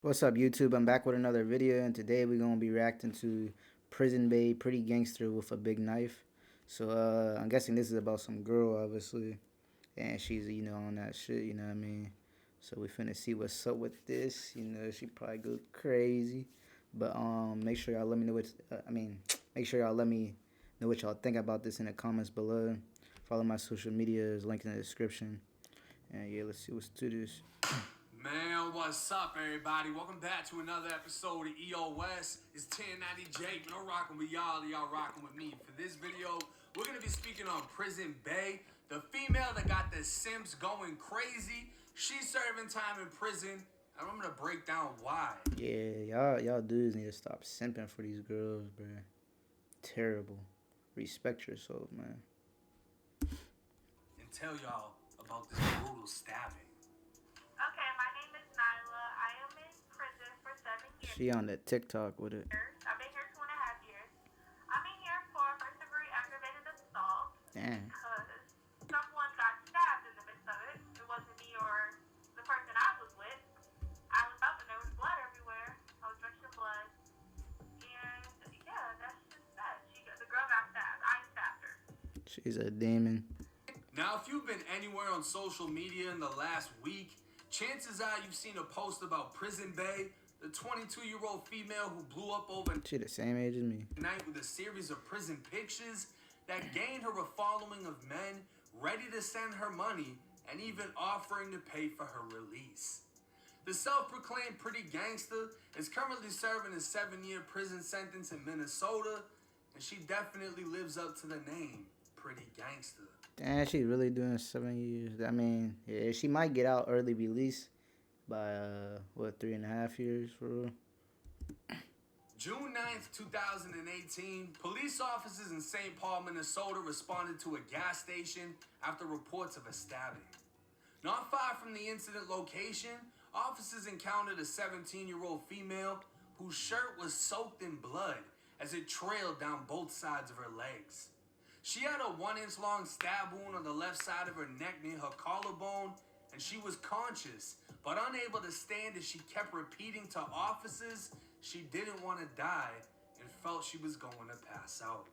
What's up, YouTube? I'm back with another video, and today we're gonna be reacting to Prison Bae, Pretty Gangster with a Big Knife. So, I'm guessing this is about some girl, obviously, and she's on that shit. You know what I mean? So we finna see what's up with this. She probably go crazy, but make sure y'all let me know what. Make sure y'all let me know what y'all think about this in the comments below. Follow my social media is linked in the description. And yeah, let's see what's to this. Man, what's up, everybody? Welcome back to another episode of EOS. It's 1090 Jake, and I'm rocking with y'all rocking with me. For this video, we're going to be speaking on Prison Bae, the female that got the Sims going crazy. She's serving time in prison, and I'm going to break down why. Yeah, y'all dudes need to stop simping for these girls, bro. Terrible. Respect yourself, man. And tell y'all about this brutal stabbing. Okay, my name is Nyla. I am in prison for 7 years. She on the TikTok with it. I've been here 2.5 years. I'm in here for first-degree aggravated assault. Damn. Because someone got stabbed in the midst of it. It wasn't me or the person I was with. I looked up and there was blood everywhere. I was drenched in blood. And yeah, that's just that. The girl got stabbed. I stabbed her. She's a demon. Now, if you've been anywhere on social media in the last week, chances are you've seen a post about Prison Bae, the 22-year-old female who blew up overnight She the same age as me. with a series of prison pictures that gained her a following of men ready to send her money and even offering to pay for her release. The self-proclaimed Pretty Gangster is currently serving a 7-year prison sentence in Minnesota, and she definitely lives up to the name, Pretty Gangster. Damn, she really doing 7 years. I mean, yeah, she might get out early release by 3.5 years for real. June 9th, 2018, police officers in St. Paul, Minnesota responded to a gas station after reports of a stabbing. Not far from the incident location, officers encountered a 17-year-old female whose shirt was soaked in blood as it trailed down both sides of her legs. She had a 1-inch long stab wound on the left side of her neck near her collarbone, and she was conscious but unable to stand as she kept repeating to officers she didn't want to die and felt she was going to pass out.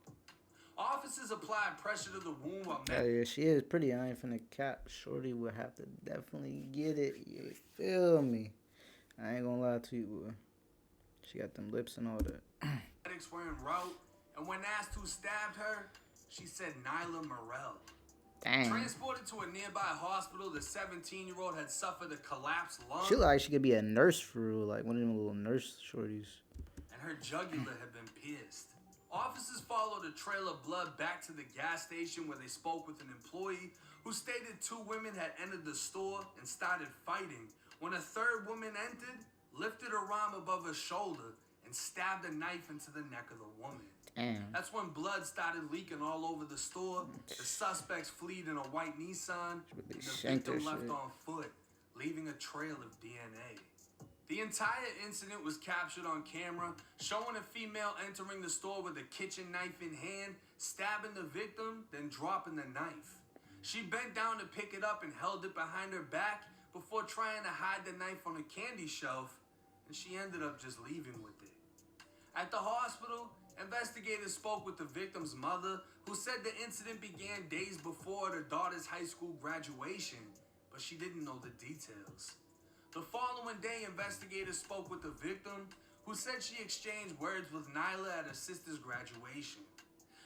Officers applied pressure to the wound while Yeah, she is pretty. I ain't finna cap. Shorty would have to definitely get it. You feel me? I ain't gonna lie to you, boy. She got them lips and all that. medics were en route, and when asked who stabbed her, she said Nyla Morell. Dang. Transported to a nearby hospital, the 17-year-old had suffered a collapsed lung. She look like she could be a nurse for real, like one of them little nurse shorties. And her jugular had been pierced. Officers followed a trail of blood back to the gas station where they spoke with an employee who stated 2 women had entered the store and started fighting when a third woman entered, lifted her arm above her shoulder, and stabbed a knife into the neck of the woman. Damn. That's when blood started leaking all over the store. The suspects fled in a white Nissan, and the victim left on foot, leaving a trail of DNA. The entire incident was captured on camera, showing a female entering the store with a kitchen knife in hand, stabbing the victim, then dropping the knife. She bent down to pick it up and held it behind her back before trying to hide the knife on a candy shelf, and she ended up just leaving with it. At the hospital, investigators spoke with the victim's mother, who said the incident began days before her daughter's high school graduation, but she didn't know the details. The following day, investigators spoke with the victim, who said she exchanged words with Nyla at her sister's graduation.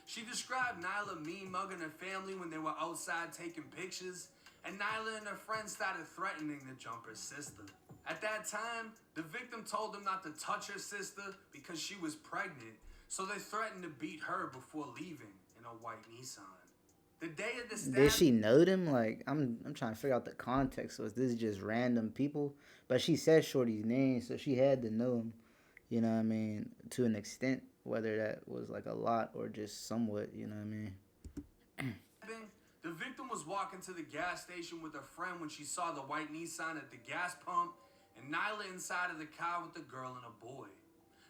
She described Nyla mean-mugging her family when they were outside taking pictures, and Nyla and her friends started threatening to jump her sister. At that time, the victim told them not to touch her sister because she was pregnant, so they threatened to beat her before leaving in a white Nissan. The day of the stabbing, Did she know them? Like, I'm trying to figure out the context. So is this just random people? But she said Shorty's name, so she had to know him. You know what I mean? To an extent, whether that was like a lot or just somewhat. You know what I mean? the victim was walking to the gas station with her friend when she saw the white Nissan at the gas pump and Nyla inside of the car with the girl and a boy.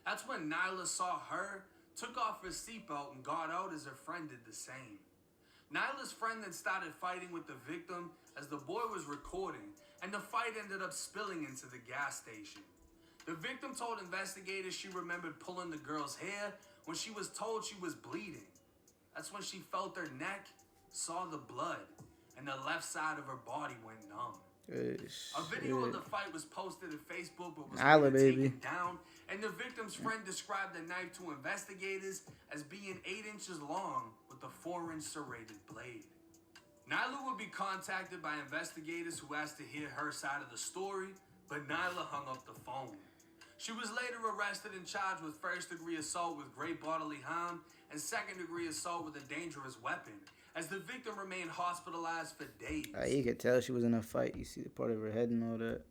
That's when Nyla saw her, took off her seatbelt, and got out as her friend did the same. Nyla's friend then started fighting with the victim as the boy was recording, and the fight ended up spilling into the gas station. The victim told investigators she remembered pulling the girl's hair when she was told she was bleeding. That's when she felt her neck, saw the blood, and the left side of her body went numb. A video of the fight was posted to Facebook but was later taken down, and the victim's friend described the knife to investigators as being 8 inches long with a 4-inch serrated blade. Nyla would be contacted by investigators who asked to hear her side of the story, but Nyla hung up the phone. She was later arrested and charged with first-degree assault with great bodily harm and second-degree assault with a dangerous weapon, as the victim remained hospitalized for days. You could tell she was in a fight. You see the part of her head and all that.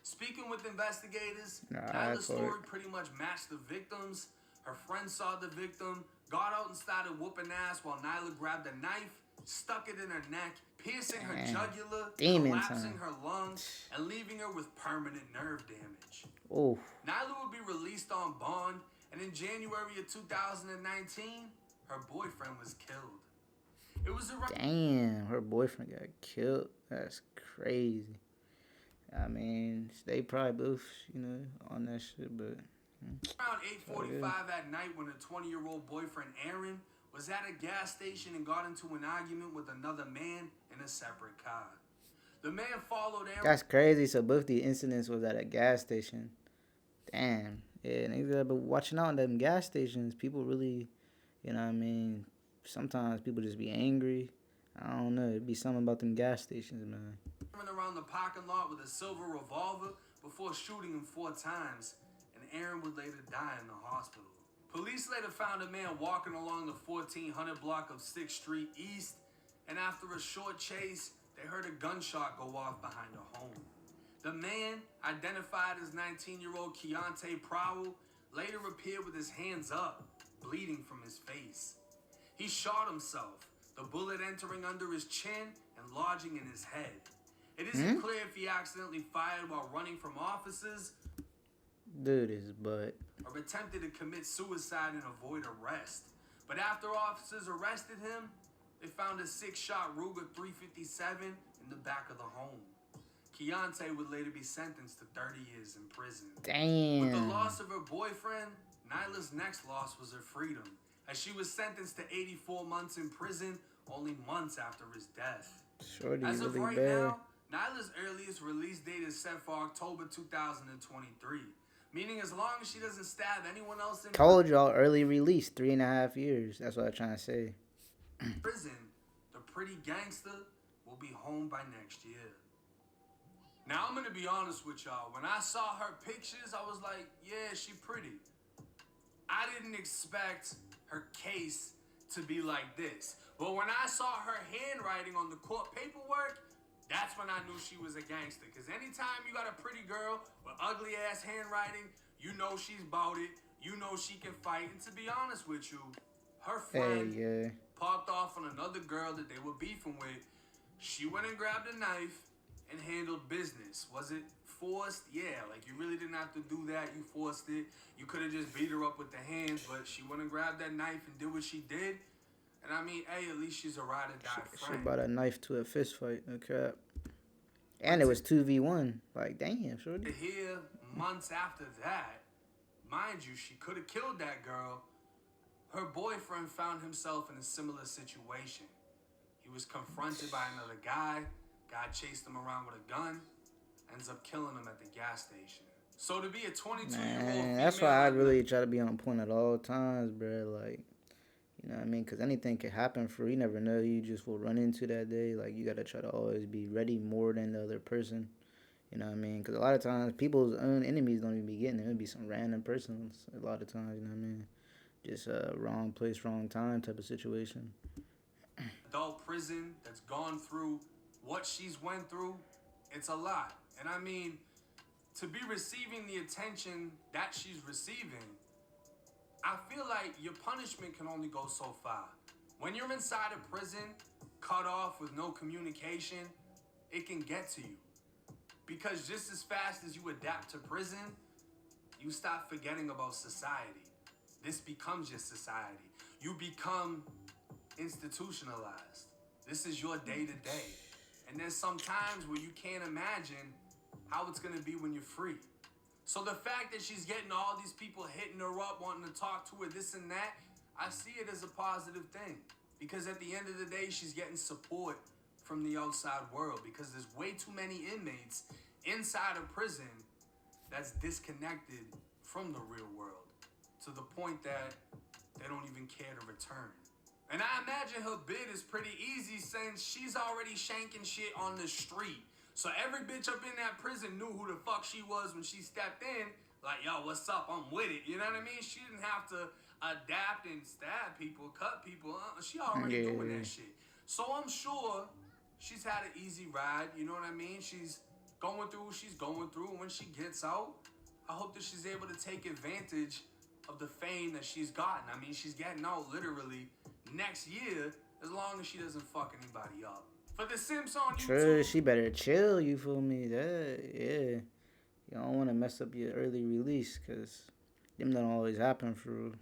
Speaking with investigators, Nyla's story pretty much matched the victim's. Her friend saw the victim, got out and started whooping ass while Nyla grabbed a knife, stuck it in her neck, piercing her jugular, collapsing her lungs, and leaving her with permanent nerve damage. Oh. Nyla would be released on bond, and in January of 2019, her boyfriend was killed. It was Damn, her boyfriend got killed. That's crazy. I mean, they probably both, on that shit, but... Around 8:45 at night when her 20-year-old boyfriend, Aaron, was at a gas station and got into an argument with another man in a separate car. The man followed Aaron... That's crazy. So both the incidents was at a gas station. Damn. Yeah, niggas gotta be watching out on them gas stations. People really, sometimes people just be angry. I don't know. It'd be something about them gas stations, man. Around the parking lot with a silver revolver before shooting him 4 times, and Aaron would later die in the hospital. Police later found a man walking along the 1400 block of 6th Street East, and after a short chase, they heard a gunshot go off behind a home. The man, identified as 19-year-old Keontae Prowell, later appeared with his hands up, bleeding from his face. He shot himself, the bullet entering under his chin and lodging in his head. It isn't clear if he accidentally fired while running from officers, dude is butt, or attempted to commit suicide and avoid arrest. But after officers arrested him, they found a 6-shot Ruger 357 in the back of the home. Keontae would later be sentenced to 30 years in prison. Damn. With the loss of her boyfriend, Nyla's next loss was her freedom, as she was sentenced to 84 months in prison only months after his death. Shorty, as of really right bad. now, Nyla's earliest release date is set for October 2023. Meaning as long as she doesn't stab anyone else in told y'all early release, 3.5 years. That's what I'm trying to say. prison, the pretty gangster will be home by next year. Now I'm gonna be honest with y'all. When I saw her pictures, I was like, yeah, she pretty. I didn't expect her case to be like this. But when I saw her handwriting on the court paperwork, that's when I knew she was a gangster. Because anytime you got a pretty girl with ugly-ass handwriting, you know she's bout it. You know she can fight. And to be honest with you, her friend popped off on another girl that they were beefing with. She went and grabbed a knife and handled business. Was it forced? Yeah, like you really didn't have to do that. You forced it. You could have just beat her up with the hands, but she went and grabbed that knife and did what she did. And I mean, hey, at least she's a ride or die friend. She brought a knife to a fist fight. No crap. And it was 2v1. Like, damn, shorty. Here, months after that, mind you, she could have killed that girl. Her boyfriend found himself in a similar situation. He was confronted by another guy. Guy chased him around with a gun. Ends up killing him at the gas station. So to be a 22-year-old female... that's why I really try to be on point at all times, bro. Like, you know what I mean? Because anything can happen for you. You never know who you just will run into that day. Like, you got to try to always be ready more than the other person. You know what I mean? Because a lot of times, people's own enemies don't even be getting it. It'll be some random persons a lot of times, you know what I mean? Just wrong place, wrong time type of situation. Adult prison that's gone through what she's went through, it's a lot. And I mean, to be receiving the attention that she's receiving, I feel like your punishment can only go so far. When you're inside a prison, cut off with no communication, it can get to you. Because just as fast as you adapt to prison, you stop forgetting about society. This becomes your society. You become institutionalized. This is your day-to-day. And there's some times where you can't imagine how it's going to be when you're free. So the fact that she's getting all these people hitting her up, wanting to talk to her, this and that, I see it as a positive thing. Because at the end of the day, she's getting support from the outside world. Because there's way too many inmates inside a prison that's disconnected from the real world to the point that they don't even care to return. And I imagine her bid is pretty easy since she's already shanking shit on the street. So every bitch up in that prison knew who the fuck she was when she stepped in. Like, yo, what's up? I'm with it. You know what I mean? She didn't have to adapt and stab people, cut people. She already doing Yeah. that shit. So I'm sure she's had an easy ride. You know what I mean? She's going through what she's going through. And when she gets out, I hope that she's able to take advantage of the fame that she's gotten. I mean, she's getting out literally next year as long as she doesn't fuck anybody up. For the Simps on True, YouTube, she better chill, you feel me? That, yeah. You don't want to mess up your early release, because them don't always happen for real.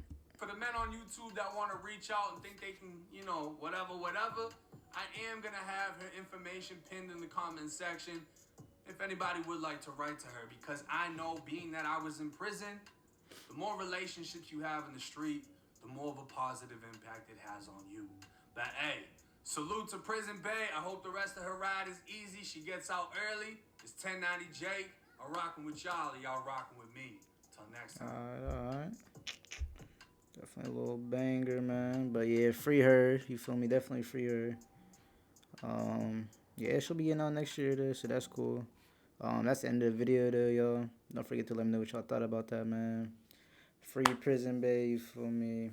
for the men on YouTube that want to reach out and think they can, you know, whatever, I am going to have her information pinned in the comment section if anybody would like to write to her, because I know, being that I was in prison, the more relationships you have in the street, the more of a positive impact it has on you. But hey, salute to Prison Bay. I hope the rest of her ride is easy. She gets out early. It's 1090 Jake. I'm rocking with y'all. Y'all rocking with me. Till next time. Alright. Definitely a little banger, man. But yeah, free her. You feel me? Definitely free her. Yeah, she'll be getting on next year, though, so that's cool. That's the end of the video, though, y'all. Don't forget to let me know what y'all thought about that, man. Free Prison Bay, you feel me?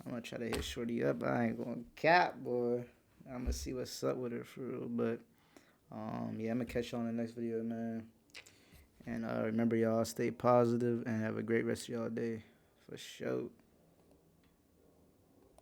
I'm gonna try to hit Shorty up. I ain't gonna cap, boy. I'm gonna see what's up with her for real. But yeah, I'm gonna catch y'all in the next video, man. And remember, y'all, stay positive and have a great rest of y'all day. For sure.